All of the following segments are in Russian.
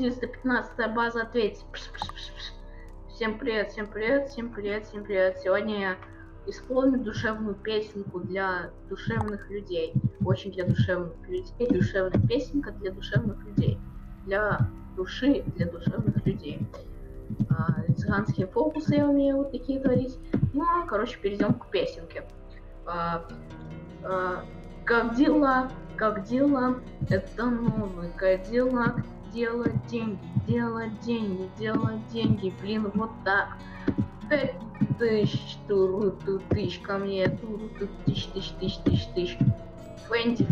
415 база, ответь. Всем привет, всем привет, всем привет, всем привет. Сегодня я исполню душевную песенку для душевных людей. Очень для душевных людей. Душевная песенка для душевных людей. Для души, для душевных людей. Цыганские фокусы я умею вот такие творить. Ну, короче, перейдем к песенке. Как дела? Как дела? Это новый Кадиллак. Делать деньги, делать деньги, делать деньги. Блин, вот так. 5000, тысяч ко мне. Тысяч. Фэнди,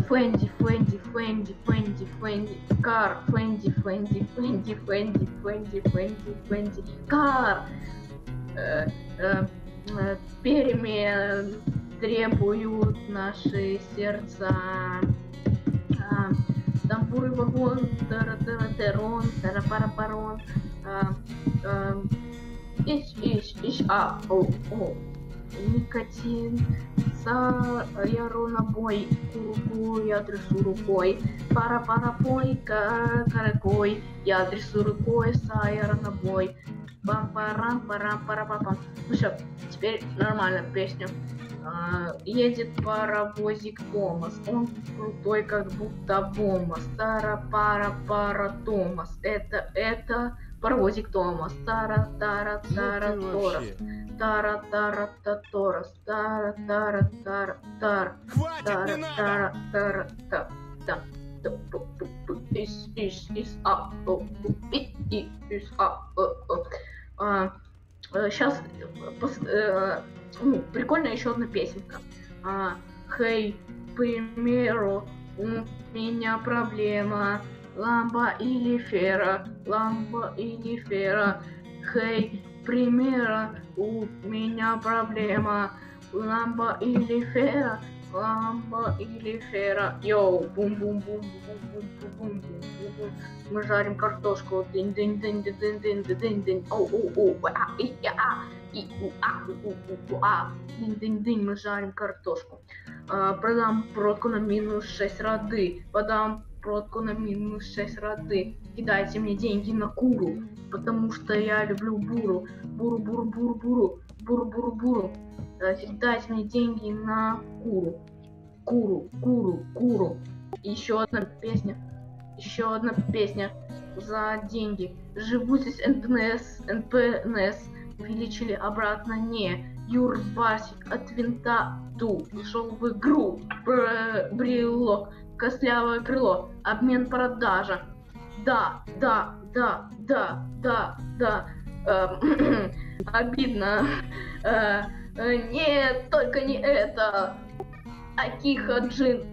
кар, Фэнди, кар. Перемен требуют наши сердца. Тамбуры вагон, тара-тара-терон, тара-пара-парон. Никотин, саяру набой, курку я трясу рукой, пара-пара-пой, каракой, я трясу рукой, саяра набой, пам-парам-парам-пара-пам. Ну все, теперь нормально песня. Едет паровозик Томас, он крутой, как будто бомба. Тара-пара-пара Томас, это паровозик Томас. Тара-тара-тара-торос, тара-тара-та-торос, тара-тара-тара-тар, тара-тара-тара-та. Сейчас прикольная еще одна песенка. Хей, к примеру, у меня проблема. Ламба или фера, ламба или фера. Хей, к примеру, у меня проблема. Ламба или фера, ламба или фера. Йоу, бум-бум-бум-бум-бум-бум-бум-бум. Мы жарим картошку. Дынь-дынь-дынь-дынь-дынь-дынь-дынь. Дынь-дынь-дынь, мы жарим картошку. Продам продку на минус 6 рады. Подам продку на минус 6 рады. Кидайте мне деньги на куру, потому что я люблю буру. Буру-буру-буру-буру. Буру-буру-буру. Кидайте мне деньги на куру. Куру. Еще одна песня за деньги. Живу здесь НПНС. Увеличили обратно не. Юрбасик от винта ту. Шел в игру. Брелок. Костлявое крыло. Обмен продажа. Да. Обидно. Нет, только не это. Акиха-джин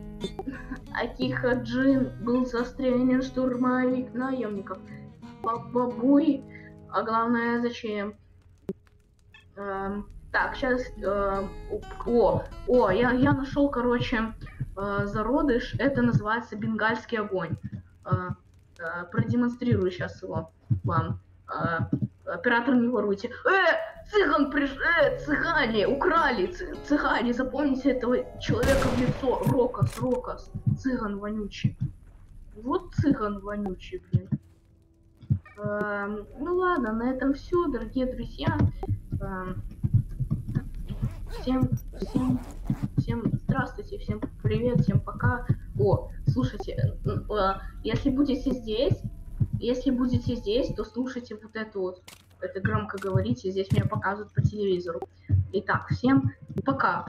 был застрелен штурмовик наемников. Бабуй, а главное зачем? Так, сейчас... я нашел, короче, зародыш. Это называется бенгальский огонь. Продемонстрирую сейчас его вам. Оператор, не воруйте. Цыган цыгане украли. Цыгане, запомните этого человека в лицо. Рокос. Цыган вонючий. Вот цыган вонючий, блин. Ну ладно, на этом все, дорогие друзья. Всем здравствуйте, всем привет, всем пока. Слушайте, если будете здесь, то слушайте вот это вот. Это громко говорите, здесь меня показывают по телевизору. Итак, всем пока.